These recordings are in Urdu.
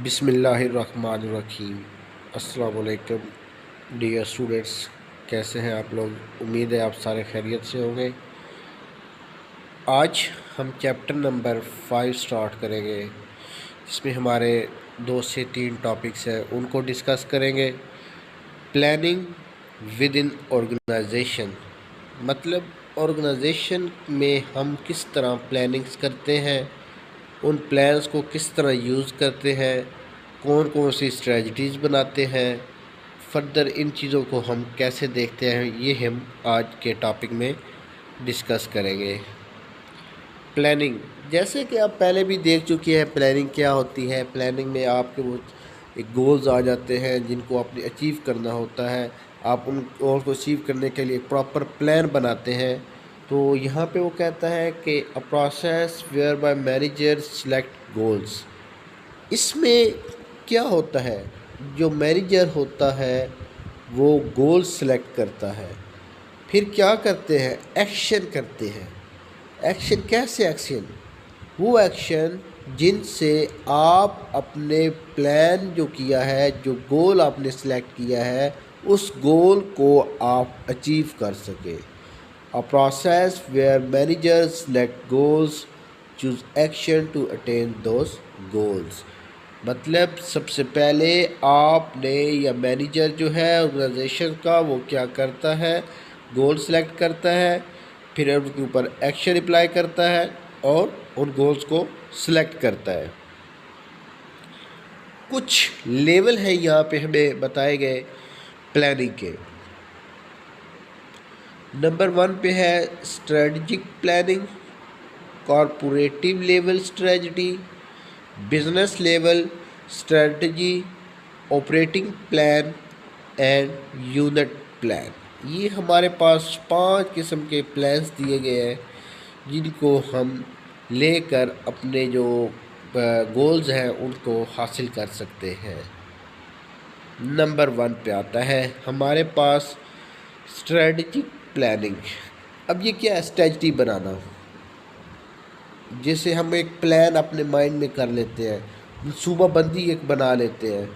بسم اللہ الرحمن الرحیم۔ السلام علیکم ڈیئر اسٹوڈنٹس، کیسے ہیں آپ لوگ؟ امید ہے آپ سارے خیریت سے ہوں گے۔ آج ہم چیپٹر نمبر 5 سٹارٹ کریں گے، جس میں ہمارے 2 سے 3 ٹاپکس ہیں، ان کو ڈسکس کریں گے۔ پلاننگ ود ان آرگنائزیشن، مطلب آرگنائزیشن میں ہم کس طرح پلاننگز کرتے ہیں، ان پلانز کو کس طرح یوز کرتے ہیں، کون کون سی اسٹریٹجیز بناتے ہیں، فردر ان چیزوں کو ہم کیسے دیکھتے ہیں، یہ ہم آج کے ٹاپک میں ڈسکس کریں گے۔ پلاننگ، جیسے کہ آپ پہلے بھی دیکھ چکے ہیں پلاننگ کیا ہوتی ہے۔ پلاننگ میں آپ کے وہ ایک گولز آ جاتے ہیں جن کو آپ نے اچیو کرنا ہوتا ہے، آپ ان گول کو اچیو کرنے کے لیے پراپر پلان بناتے ہیں۔ تو یہاں پہ وہ کہتا ہے کہ a process where by manager select goals. اس میں کیا ہوتا ہے، جو مینیجر ہوتا ہے وہ گول سلیکٹ کرتا ہے، پھر کیا کرتے ہیں، ایکشن کرتے ہیں۔ ایکشن کیسے؟ ایکشن وہ ایکشن جن سے آپ اپنے پلان جو کیا ہے، جو گول آپ نے سلیکٹ کیا ہے، اس گول کو آپ اچیو کر سکیں۔ A process where managers select goals, choose action to attain those goals۔ مطلب سب سے پہلے آپ نے یا مینیجر جو ہے آرگنائزیشن کا، وہ کیا کرتا ہے، گول سلیکٹ کرتا ہے، پھر ان کے اوپر ایکشن اپلائی کرتا ہے اور ان گولز کو سلیکٹ کرتا ہے۔ کچھ لیول ہیں یہاں پہ ہمیں بتائے گئے پلاننگ کے۔ نمبر 1 پہ ہے strategic planning, corporate level strategy, business level strategy, operating plan and unit plan. یہ ہمارے پاس 5 قسم کے پلانس دیے گئے ہیں جن کو ہم لے کر اپنے جو گولز ہیں ان کو حاصل کر سکتے ہیں۔ نمبر 1 پہ آتا ہے ہمارے پاس اسٹریٹجک پلاننگ۔ اب یہ کیا ہے؟ اسٹریٹجی بنانا، جیسے ہم ایک پلان اپنے مائنڈ میں کر لیتے ہیں، منصوبہ بندی ایک بنا لیتے ہیں۔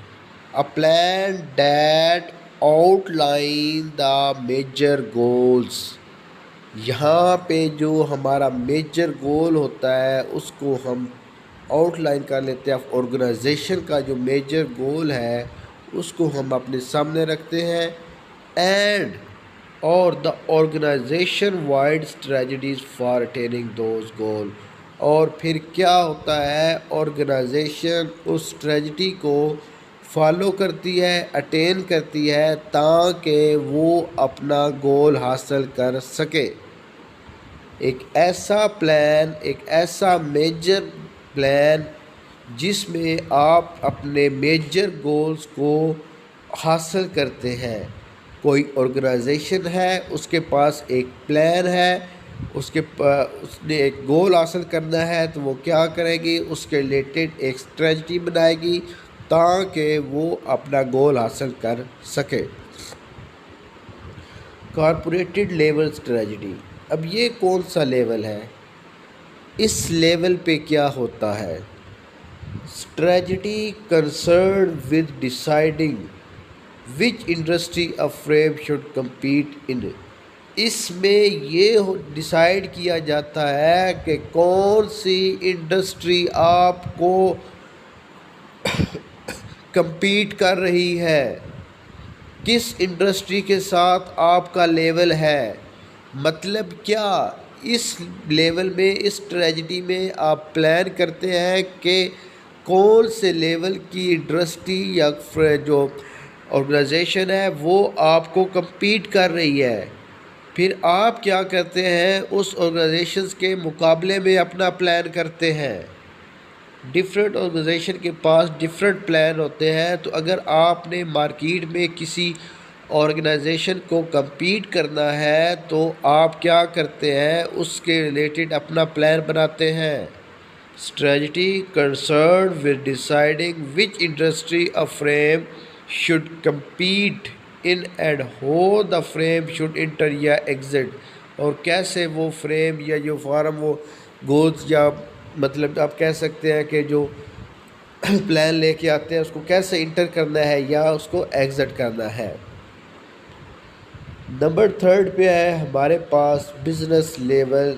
A plan that outline the major goals۔ یہاں پہ جو ہمارا میجر گول ہوتا ہے اس کو ہم آؤٹ لائن کر لیتے ہیں۔ آرگنائزیشن کا جو میجر گول ہے اس کو ہم اپنے سامنے رکھتے ہیں، اینڈ اور the organization wide strategies for attaining those goal. اور پھر کیا ہوتا ہے، آرگنائزیشن اس اسٹریٹجی کو فالو کرتی ہے، اٹین کرتی ہے تاکہ وہ اپنا گول حاصل کر سکے۔ ایک ایسا پلان، ایک ایسا میجر پلان جس میں آپ اپنے میجر گولز کو حاصل کرتے ہیں۔ کوئی آرگنائزیشن ہے، اس کے پاس ایک پلان ہے، اس نے ایک گول حاصل کرنا ہے تو وہ کیا کرے گی، اس کے ریلیٹڈ ایک اسٹریٹجی بنائے گی تاکہ وہ اپنا گول حاصل کر سکے۔ کارپوریٹڈ لیول اسٹریٹجی، اب یہ کون سا لیول ہے؟ اس لیول پہ کیا ہوتا ہے؟ Strategy concern with deciding which industry a firm should compete in۔ اس میں یہ ڈیسائیڈ کیا جاتا ہے کہ کون سی انڈسٹری آپ کو کمپیٹ کر رہی ہے، کس انڈسٹری کے ساتھ آپ کا لیول ہے۔ مطلب کیا، اس لیول میں، اس اسٹریٹجی میں آپ پلان کرتے ہیں کہ کون سے لیول کی انڈسٹری یا جو آرگنائزیشن ہے وہ آپ کو کمپیٹ کر رہی ہے، پھر آپ کیا کرتے ہیں، اس آرگنائزیشنز کے مقابلے میں اپنا پلان کرتے ہیں۔ ڈفرینٹ آرگنائزیشن کے پاس ڈفرینٹ پلان ہوتے ہیں، تو اگر آپ نے مارکیٹ میں کسی آرگنائزیشن کو کمپیٹ کرنا ہے تو آپ کیا کرتے ہیں، اس کے ریلیٹڈ اپنا پلان بناتے ہیں۔ Strategy concern with deciding which industry a firm should compete in and how the firm should enter یا exit، اور کیسے وہ فریم یا جو فارم وہ گولز، یا مطلب آپ کہہ سکتے ہیں کہ جو پلان لے کے آتے ہیں، اس کو کیسے انٹر کرنا ہے یا اس کو ایگزٹ کرنا ہے۔ نمبر 3 پہ ہے ہمارے پاس business level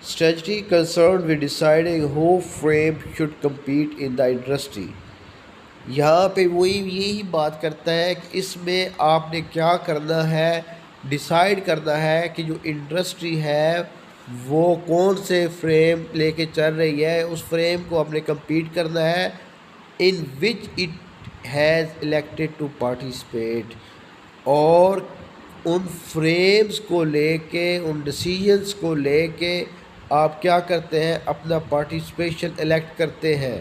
strategy concern with deciding how firm should compete in the industry. یہاں پہ وہی یہی بات کرتا ہے کہ اس میں آپ نے کیا کرنا ہے، ڈیسائیڈ کرنا ہے کہ جو انڈسٹری ہے وہ کون سے فریم لے کے چل رہی ہے، اس فریم کو آپ نے کمپیٹ کرنا ہے in which it has elected to participate, اور ان فریمز کو لے کے، ان ڈیسیژنس کو لے کے آپ کیا کرتے ہیں، اپنا پارٹیسپیشن الیکٹ کرتے ہیں۔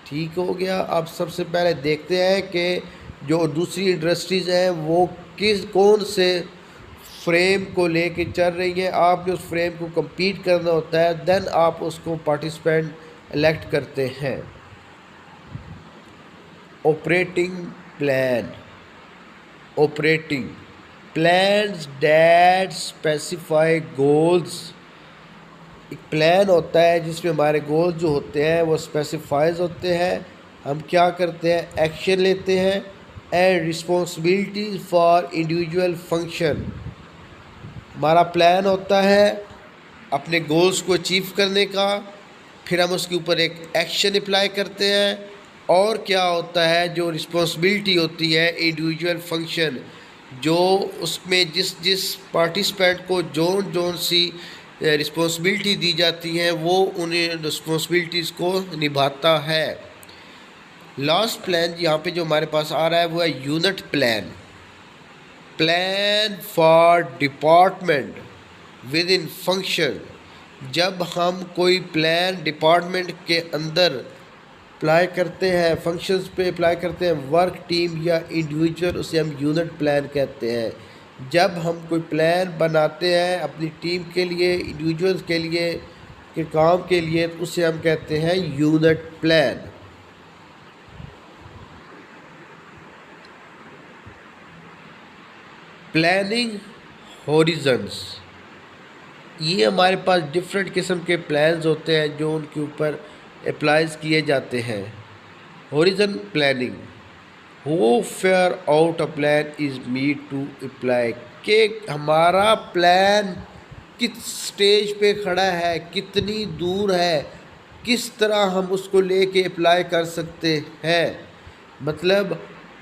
ٹھیک ہو گیا۔ اب سب سے پہلے دیکھتے ہیں کہ جو دوسری انڈسٹریز ہیں وہ کون سے فریم کو لے کے چل رہی ہیں، آپ نے اس فریم کو کمپیٹ کرنا ہوتا ہے، دین آپ اس کو پارٹیسپینٹ الیکٹ کرتے ہیں۔ Operating plan, operating plans that specify goals, ایک پلان ہوتا ہے جس میں ہمارے گولز جو ہوتے ہیں وہ اسپیسیفائز ہوتے ہیں، ہم کیا کرتے ہیں، ایکشن لیتے ہیں، and responsibilities for individual function. ہمارا پلان ہوتا ہے اپنے گولز کو اچیو کرنے کا، پھر ہم اس کے اوپر ایک ایکشن اپلائی کرتے ہیں، اور کیا ہوتا ہے جو رسپانسبلٹی ہوتی ہے انڈیویجول فنکشن، جو اس میں جس پارٹیسپینٹ کو جون سی رسپانسبلٹی دی جاتی ہیں وہ انہیں رسپانسبلٹیز کو نبھاتا ہے۔ لاسٹ پلان یہاں پہ جو ہمارے پاس آ رہا ہے وہ ہے unit plan, plan for department with in function. جب ہم کوئی پلان ڈپارٹمنٹ کے اندر اپلائی کرتے ہیں، فنکشنز پہ اپلائی کرتے ہیں، ورک ٹیم یا انڈیویجول، اسے ہم یونٹ پلان کہتے ہیں۔ جب ہم کوئی پلان بناتے ہیں اپنی ٹیم کے لیے، انڈیویجولز کے لیے، کے کام کے لیے، تو اسے ہم کہتے ہیں یونٹ پلان۔ پلاننگ ہورزنز، یہ ہمارے پاس ڈفرینٹ قسم کے پلانز ہوتے ہیں جو ان کے اوپر اپلائز کیے جاتے ہیں۔ Horizon planning, how far out a plan is made to apply, کہ ہمارا پلان کس سٹیج پہ کھڑا ہے، کتنی دور ہے، کس طرح ہم اس کو لے کے اپلائی کر سکتے ہیں۔ مطلب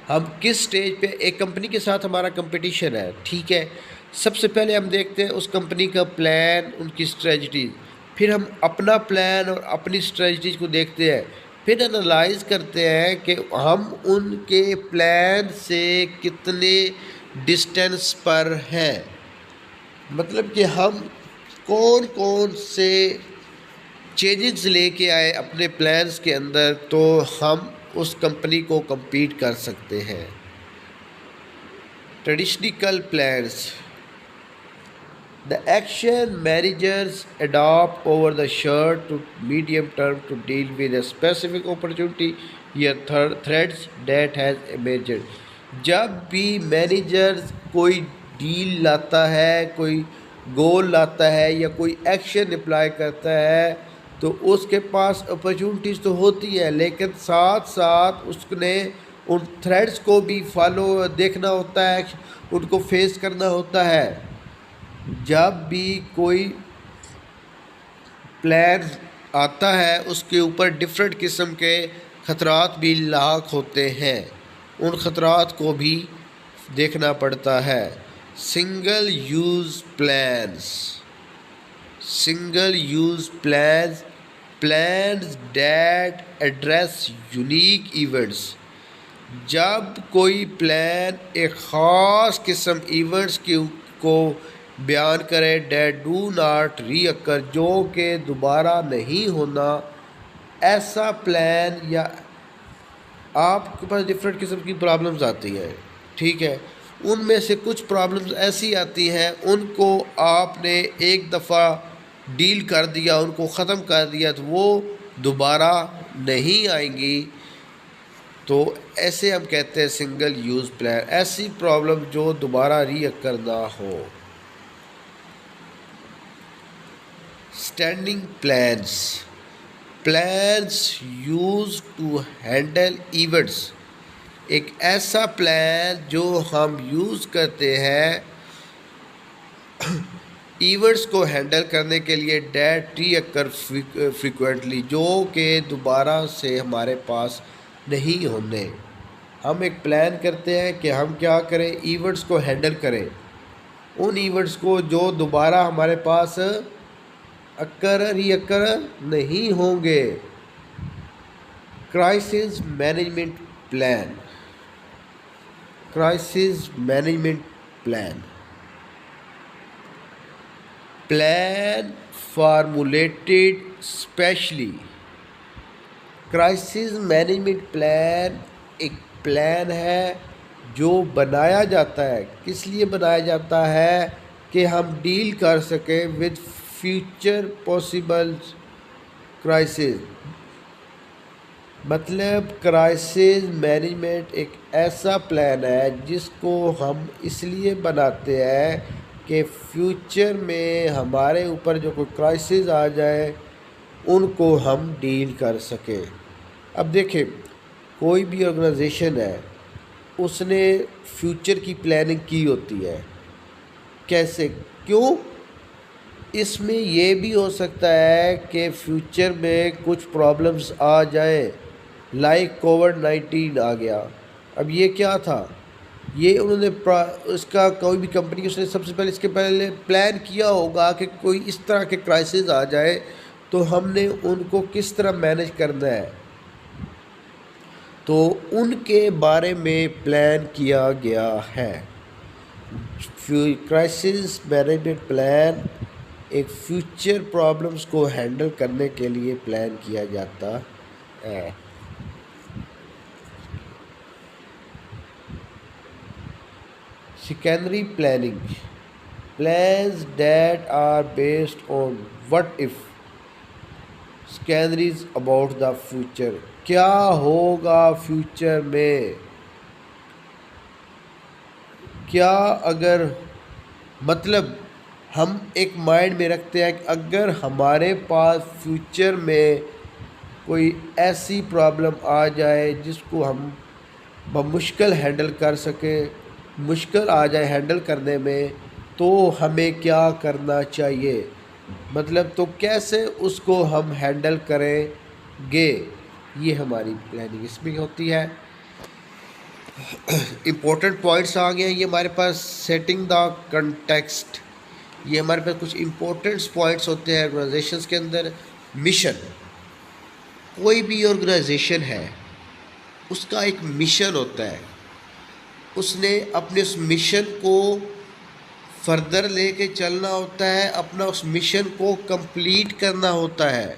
ہم کس سٹیج پہ، ایک کمپنی کے ساتھ ہمارا کمپٹیشن ہے، ٹھیک ہے، سب سے پہلے ہم دیکھتے ہیں اس کمپنی کا پلان، ان کی اسٹریٹجیز، پھر ہم اپنا پلان اور اپنی اسٹریٹجیز کو دیکھتے ہیں، پھر انالائز کرتے ہیں کہ ہم ان کے پلان سے کتنے ڈسٹینس پر ہیں، مطلب کہ ہم کون سے چینجز لے کے آئے اپنے پلانز کے اندر تو ہم اس کمپنی کو کمپیٹ کر سکتے ہیں۔ Traditional plans, the action managers adopt over the short to medium term to deal with a specific opportunity یا threats that has emerged۔ جب بھی مینیجر کوئی ڈیل لاتا ہے، کوئی گول لاتا ہے یا کوئی ایکشن اپلائی کرتا ہے تو اس کے پاس اپرچونٹیز تو ہوتی ہے، لیکن ساتھ ساتھ اس نے ان تھریٹس کو بھی دیکھنا ہوتا ہے، ان کو فیس کرنا ہوتا ہے۔ جب بھی کوئی پلان آتا ہے اس کے اوپر ڈفرینٹ قسم کے خطرات بھی لاحق ہوتے ہیں، ان خطرات کو بھی دیکھنا پڑتا ہے۔ Single use plans, single use plans, plans that address unique events, جب کوئی پلان ایک خاص قسم ایونٹس کو بیان کرے، دیٹ ڈو ناٹ ری اکر، جو کہ دوبارہ نہیں ہونا، ایسا پلان، یا آپ کے پاس ڈفرینٹ قسم کی پرابلمز آتی ہیں، ٹھیک ہے، ان میں سے کچھ پرابلمز ایسی آتی ہیں ان کو آپ نے ایک دفعہ ڈیل کر دیا، ان کو ختم کر دیا تو وہ دوبارہ نہیں آئیں گی، تو ایسے ہم کہتے ہیں سنگل یوز پلان، ایسی پرابلم جو دوبارہ ری اکر نہ ہو۔ Standing plans. Plans used to handle events. ایک ایسا پلان جو ہم یوز کرتے ہیں ایونٹس کو ہینڈل کرنے کے لیے دیٹ ری اکر فریکوینٹلی، جو کہ دوبارہ سے ہمارے پاس نہیں ہونے. ہم ایک پلان کرتے ہیں کہ ہم کیا کریں، ایونٹس کو ہینڈل کریں، ان ایونٹس کو جو دوبارہ ہمارے پاس ری اکر نہیں ہوں گے. Crisis management plan. Crisis management plan. Plan formulated specially. Crisis management plan ایک پلان ہے جو بنایا جاتا ہے. کس لیے بنایا جاتا ہے؟ کہ ہم ڈیل کر سکیں ود فیوچر پاسبل کرائسس. مطلب کرائسس مینجمنٹ ایک ایسا پلان ہے جس کو ہم اس لیے بناتے ہیں کہ فیوچر میں ہمارے اوپر جو کوئی کرائسس آ جائے ان کو ہم ڈیل کر سکیں. اب دیکھیں، کوئی بھی آرگنائزیشن ہے، اس نے فیوچر کی پلاننگ کی ہوتی ہے. کیسے؟ کیوں؟ اس میں یہ بھی ہو سکتا ہے کہ فیوچر میں کچھ پرابلمس آ جائیں، لائک کووڈ-19 آ گیا. اب یہ کیا تھا؟ یہ انہوں نے اس کا کوئی بھی کمپنی اس نے سب سے پہلے اس کے پہلے پلان کیا ہوگا کہ کوئی اس طرح کے کرائسس آ جائے تو ہم نے ان کو کس طرح مینیج کرنا ہے. تو ان کے بارے میں پلان کیا گیا ہے. کرائسس مینجمنٹ پلان ایک فیوچر پرابلمس کو ہینڈل کرنے کے لیے پلان کیا جاتا ہے. Secondary planning. Plans that are based on what if. Secondaries about the future. کیا ہوگا فیوچر میں؟ کیا اگر، مطلب ہم ایک مائنڈ میں رکھتے ہیں کہ اگر ہمارے پاس فیوچر میں کوئی ایسی پرابلم آ جائے جس کو ہم بمشکل ہینڈل کر سکیں، مشکل آ جائے ہینڈل کرنے میں، تو ہمیں کیا کرنا چاہیے؟ مطلب تو کیسے اس کو ہم ہینڈل کریں گے، یہ ہماری پلاننگ اس میں ہوتی ہے. امپورٹنٹ پوائنٹس آ گئے ہیں یہ ہمارے پاس. Setting the context. یہ ہمارے پاس کچھ امپورٹنٹ پوائنٹس ہوتے ہیں آرگنائزیشنس کے اندر. مشن. کوئی بھی آرگنائزیشن ہے اس کا ایک مشن ہوتا ہے، اس نے اپنے اس مشن کو فردر لے کے چلنا ہوتا ہے، اپنا اس مشن کو کمپلیٹ کرنا ہوتا ہے.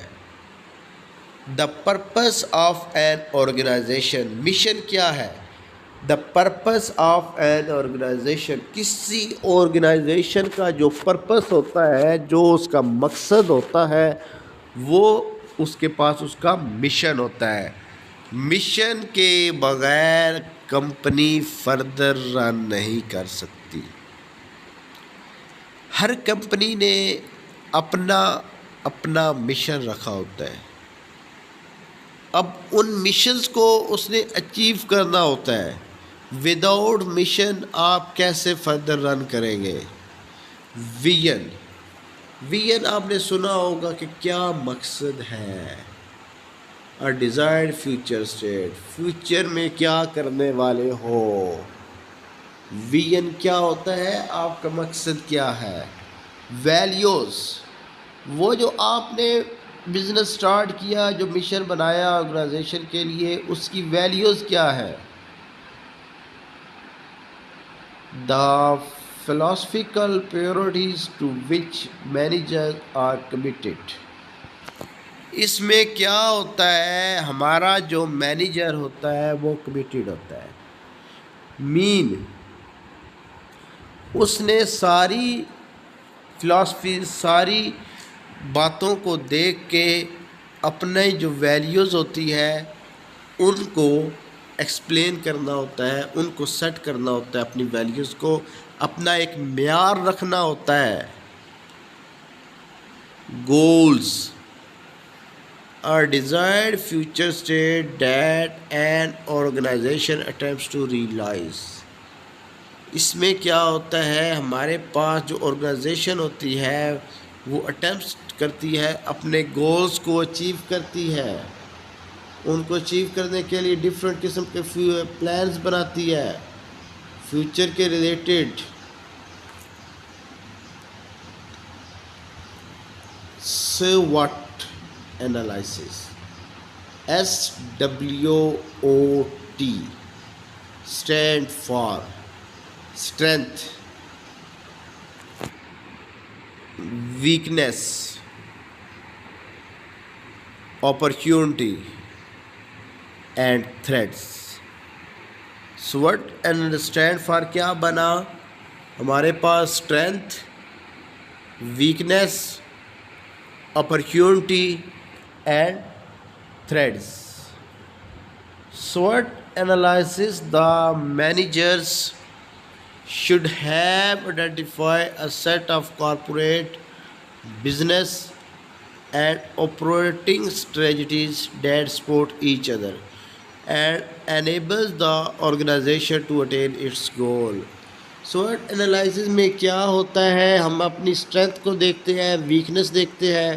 The purpose of an organization. Mission کیا ہے؟ The purpose of an organization. کسی آرگنائزیشن کا جو پرپس ہوتا ہے، جو اس کا مقصد ہوتا ہے، وہ اس کے پاس اس کا مشن ہوتا ہے. مشن کے بغیر کمپنی فردر رن نہیں کر سکتی. ہر کمپنی نے اپنا مشن رکھا ہوتا ہے. اب ان مشنز کو اس نے اچیو کرنا ہوتا ہے. وداؤٹ مشن آپ کیسے فردر رن کریں گے؟ ویژن. ویژن آپ نے سنا ہوگا کہ کیا مقصد ہے. Desired future state. فیوچر میں کیا کرنے والے ہو. ویژن کیا ہوتا ہے؟ آپ کا مقصد کیا ہے. ویلیوز. وہ جو آپ نے بزنس سٹارٹ کیا، جو مشن بنایا آرگنائزیشن کے لیے، اس کی ویلیوز کیا ہے. دا philosophical priorities to which managers are committed. اس میں کیا ہوتا ہے؟ ہمارا جو مینیجر ہوتا ہے وہ کمیٹیڈ ہوتا ہے. مین، اس نے ساری فلاسفی، ساری باتوں کو دیکھ کے اپنے جو ویلیوز ہوتی ہے ان کو ایکسپلین کرنا ہوتا ہے، ان کو سیٹ کرنا ہوتا ہے. اپنی ویلیوز کو اپنا ایک معیار رکھنا ہوتا ہے. Goals are desired future state that an organization attempts to realize. اس میں کیا ہوتا ہے، ہمارے پاس جو آرگنائزیشن ہوتی ہے وہ اٹیمپٹس کرتی ہے، اپنے گولز کو اچیو کرتی ہے، ان کو اچیو کرنے کے لیے ڈفرینٹ قسم کے پلانز بناتی ہے فیوچر کے related. SWOT analysis, SWOT stand for strength, weakness, opportunity and threats. SWOT and stand for کیا بنا، ہمارے پاس strength, weakness, opportunity and threats. SWOT analysis, the managers should have identified a set of corporate, business and operating strategies that support each other and enables the organization to attain its goal. SWOT analysis میں کیا ہوتا ہے، ہم اپنی اسٹرینتھ کو دیکھتے ہیں، ویکنس دیکھتے ہیں،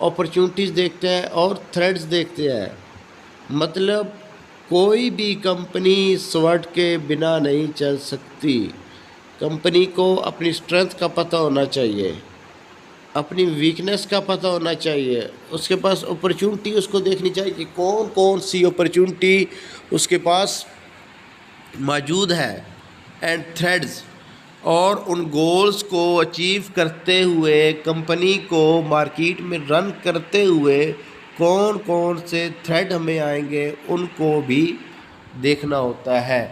اپرچونٹیز دیکھتے ہیں اور تھریٹس دیکھتے ہیں. مطلب کوئی بھی کمپنی SWOT کے بنا نہیں چل سکتی. کمپنی کو اپنی اسٹرینتھ کا پتہ ہونا چاہیے، اپنی ویکنس کا پتہ ہونا چاہیے، اس کے پاس اپرچونٹی اس کو دیکھنی چاہیے کہ کون کون سی اپرچونٹی اس کے پاس موجود ہے، اینڈ تھریڈز، اور ان گولز کو اچیو کرتے ہوئے کمپنی کو مارکیٹ میں رن کرتے ہوئے کون کون سے تھریڈ ہمیں آئیں گے ان کو بھی دیکھنا ہوتا ہے.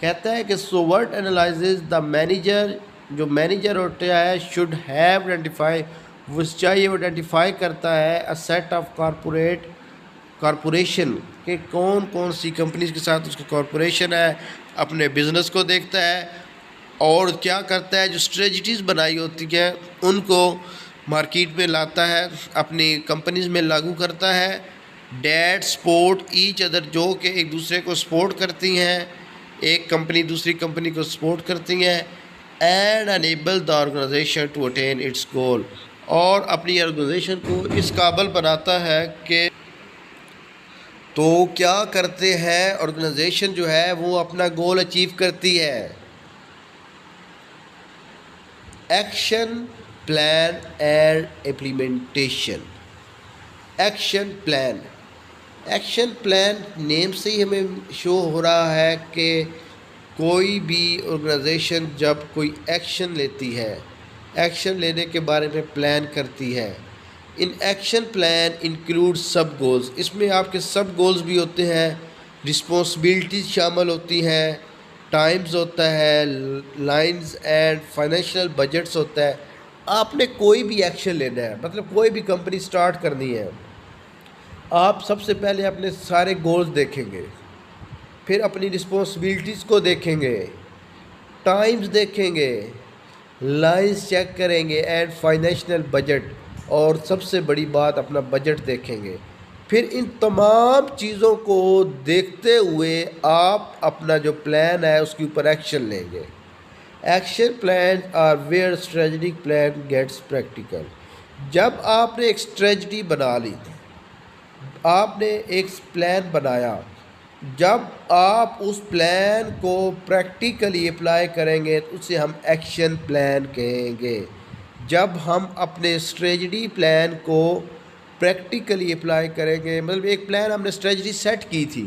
کہتا ہے کہ SWOT انالائسس دا مینیجر، جو مینیجر ہوتا ہے شوڈ ہیو آئیڈینٹیفائی، وہ چاہیے وہ آئیڈینٹیفائی کرتا ہے اے سیٹ آف کارپوریشن کہ کون کون سی کمپنیز کے ساتھ اس کا کارپوریشن ہے، اپنے بزنس کو دیکھتا ہے اور کیا کرتا ہے، جو اسٹریٹجیز بنائی ہوتی ہیں ان کو مارکیٹ میں لاتا ہے، اپنی کمپنیز میں لاگو کرتا ہے. ڈیٹ سپورٹ ایچ ادر، جو کہ ایک دوسرے کو سپورٹ کرتی ہیں، ایک کمپنی دوسری کمپنی کو سپورٹ کرتی ہیں. And enable the organization to attain its goal, اور اپنی آرگنائزیشن کو اس قابل بناتا ہے کہ تو کیا کرتے ہیں، آرگنائزیشن جو ہے وہ اپنا گول اچیو کرتی ہے. Action plan and implementation. Action plan, action plan name سے ہی ہمیں شو ہو رہا ہے کہ کوئی بھی آرگنائزیشن جب کوئی ایکشن لیتی ہے، ایکشن لینے کے بارے میں پلان کرتی ہے. ان ایکشن پلان انکلوڈ سب گولز، اس میں آپ کے سب گولز بھی ہوتے ہیں، رسپانسبلٹیز شامل ہوتی ہیں، ٹائمز ہوتا ہے، لائنز اینڈ فائنینشیل بجٹس ہوتا ہے. آپ نے کوئی بھی ایکشن لینا ہے، مطلب کوئی بھی کمپنی سٹارٹ کرنی ہے، آپ سب سے پہلے اپنے سارے گولز دیکھیں گے، پھر اپنی رسپانسبلٹیز کو دیکھیں گے، ٹائمز دیکھیں گے، لائنز چیک کریں گے اینڈ فائنینشیل بجٹ، اور سب سے بڑی بات اپنا بجٹ دیکھیں گے. پھر ان تمام چیزوں کو دیکھتے ہوئے آپ اپنا جو پلان ہے اس کے اوپر ایکشن لیں گے. Action plan are where strategic plan gets practical. جب آپ نے ایک اسٹریٹجی بنا لی، آپ نے ایک پلان بنایا، جب آپ اس پلان کو پریکٹیکلی اپلائی کریں گے تو اسے ہم ایکشن پلان کہیں گے. جب ہم اپنے اسٹریٹجی پلان کو پریکٹیکلی اپلائی کریں گے، مطلب ایک پلان ہم نے اسٹریٹجی سیٹ کی تھی،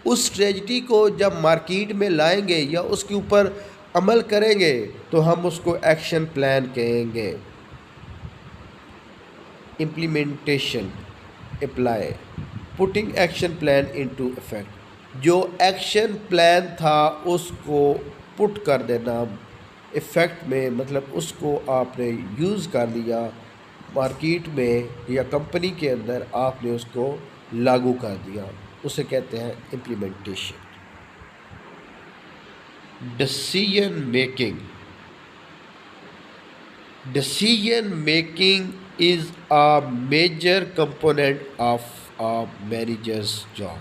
اس اسٹریٹجی کو جب مارکیٹ میں لائیں گے یا اس کے اوپر عمل کریں گے تو ہم اس کو ایکشن پلان کہیں گے. Implementation, apply, putting action plan into effect. جو ایکشن پلان تھا اس کو پٹ کر دینا افیکٹ میں، مطلب اس کو آپ نے یوز کر لیا مارکیٹ میں یا کمپنی کے اندر، آپ نے اس کو لاگو کر دیا، اسے کہتے ہیں implementation. Decision making. Decision making is a major component of a manager's job.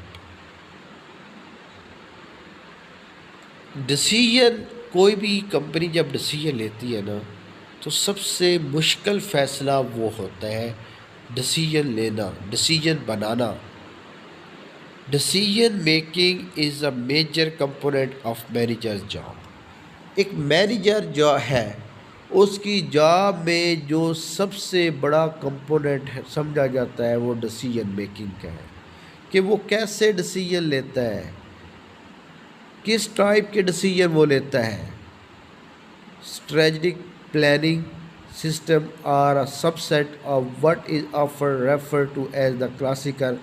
Decision, کوئی بھی کمپنی جب ڈسیژن لیتی ہے نا تو سب سے مشکل فیصلہ وہ ہوتا ہے ڈسیژن لینا، ڈسیژن بنانا. Decision making is a major component of manager's job. ایک مینیجر جو ہے اس کی جاب میں جو سب سے بڑا کمپوننٹ سمجھا جاتا ہے وہ ڈسیژن میکنگ کا ہے کہ وہ کیسے ڈسیژن لیتا ہے، کس ٹائپ کے ڈسیژن وہ لیتا ہے. Strategic planning system are a subset of what is آفر refer to as the classical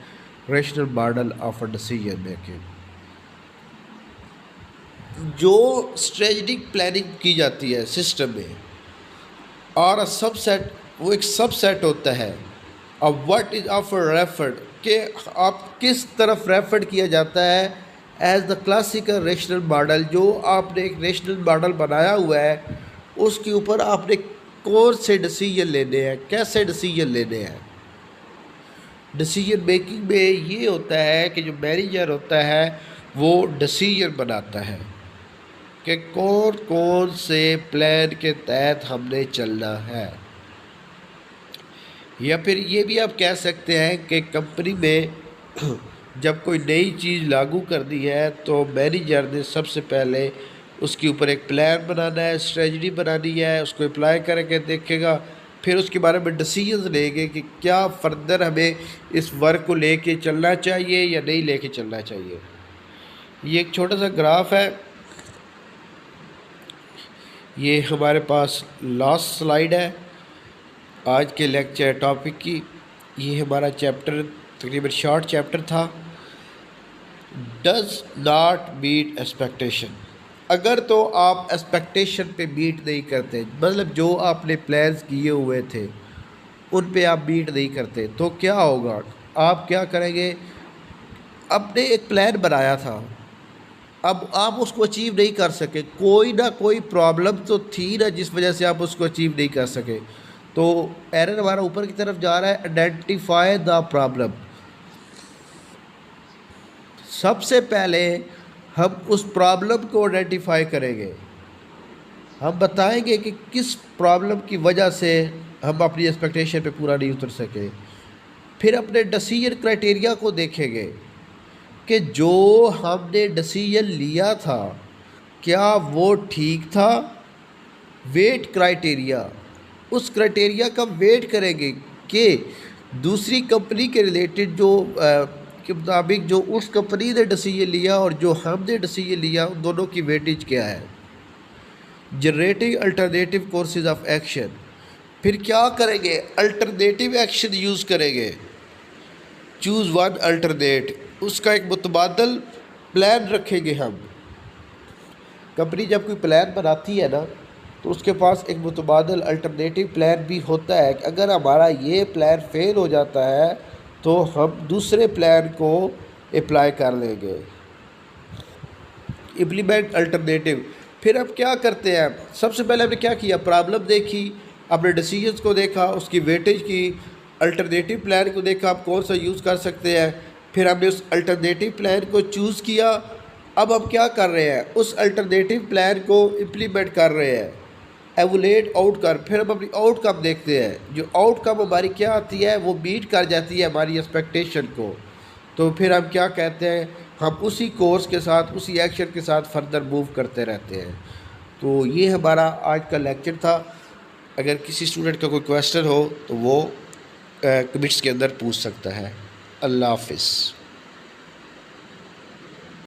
rational model of a decision making. جو اسٹریٹجک پلاننگ کی جاتی ہے سسٹم میں اور سب سیٹ، وہ ایک سب سیٹ ہوتا ہے اور وٹ از آفر ریفرڈ کہ آپ کس طرف ریفرڈ کیا جاتا ہے as the classical rational model. جو آپ نے ایک ریشنل ماڈل بنایا ہوا ہے اس کے اوپر آپ نے کون سے ڈسیژن لینے ہیں، کیسے ڈسیژن لینے ہیں. ڈسیژن میکنگ میں یہ ہوتا ہے کہ جو مینیجر ہوتا ہے وہ ڈسیژن بناتا ہے کہ کون کون سے پلان کے تحت ہم نے چلنا ہے. یا پھر یہ بھی آپ کہہ سکتے ہیں کہ کمپنی میں جب کوئی نئی چیز لاگو کر دی ہے تو مینیجر نے سب سے پہلے اس کے اوپر ایک پلان بنانا ہے، اسٹریٹجی بنانی ہے، اس کو اپلائی کر کے دیکھے گا، پھر اس کے بارے میں ڈسیژنز لیں گے کہ کیا فردر ہمیں اس ورک کو لے کے چلنا چاہیے یا نہیں لے کے چلنا چاہیے. یہ ایک چھوٹا سا گراف ہے، یہ ہمارے پاس لاسٹ سلائیڈ ہے آج کے لیکچر ٹاپک کی. یہ ہمارا چیپٹر تقریباً شارٹ چیپٹر تھا، ڈز ناٹ میٹ ایکسپیکٹیشن. اگر تو آپ ایکسپیکٹیشن پہ میٹ نہیں کرتے، مطلب جو آپ نے پلانز کیے ہوئے تھے ان پہ آپ میٹ نہیں کرتے تو کیا ہوگا، آپ کیا کریں گے. آپ نے ایک پلان بنایا تھا، اب آپ اس کو اچیو نہیں کر سکے، کوئی نہ کوئی پرابلم تو تھی نا جس وجہ سے آپ اس کو اچیو نہیں کر سکے. تو ایرر ہمارا اوپر کی طرف جا رہا ہے، آئیڈینٹیفائی دا پرابلم. سب سے پہلے ہم اس پرابلم کو آئیڈینٹیفائی کریں گے، ہم بتائیں گے کہ کس پرابلم کی وجہ سے ہم اپنی ایکسپیکٹیشن پہ پورا نہیں اتر سکے. پھر اپنے ڈسیژن کرائٹیریا کو دیکھیں گے کہ جو ہم نے ڈسیژن لیا تھا کیا وہ ٹھیک تھا. ویٹ کرائٹیریا، اس کرائٹیریا کا ویٹ کریں گے کہ دوسری کمپنی کے ریلیٹڈ جو کے مطابق جو اس کمپنی نے ڈسیژن لیا اور جو ہم نے ڈسیژن لیا ان دونوں کی ویٹیج کیا ہے. Generating alternative courses of action, پھر کیا کریں گے، الٹرنیٹیو ایکشن یوز کریں گے. چوز ون الٹرنیٹ، اس کا ایک متبادل پلان رکھیں گے ہم. کمپنی جب کوئی پلان بناتی ہے نا تو اس کے پاس ایک متبادل الٹرنیٹیو پلان بھی ہوتا ہے کہ اگر ہمارا یہ پلان فیل ہو جاتا ہے تو ہم دوسرے پلان کو اپلائی کر لیں گے. امپلیمنٹ الٹرنیٹیو، پھر ہم کیا کرتے ہیں، سب سے پہلے ہم نے کیا کیا، پرابلم دیکھی، اپنے ڈسیژنس کو دیکھا، اس کی ویٹیج کی، الٹرنیٹیو پلان کو دیکھا آپ کون سا یوز کر سکتے ہیں، پھر ہم نے اس الٹرنیٹیو پلان کو چوز کیا. اب ہم کیا کر رہے ہیں، اس الٹرنیٹیو پلان کو امپلیمنٹ کر رہے ہیں، ایولیٹ آؤٹ کم. پھر ہم اپنی آؤٹ کم دیکھتے ہیں، جو آؤٹ کم ہماری کیا آتی ہے وہ میٹ کر جاتی ہے ہماری ایکسپیکٹیشن کو. تو پھر ہم کیا کہتے ہیں، ہم اسی کورس کے ساتھ اسی ایکشن کے ساتھ فردر موو کرتے رہتے ہیں. تو یہ ہمارا آج کا لیکچر تھا. اگر کسی اسٹوڈنٹ کا کوئی کویسچن ہو تو وہ کمنٹس کے اندر پوچھ سکتا ہے. اللہ حافظ.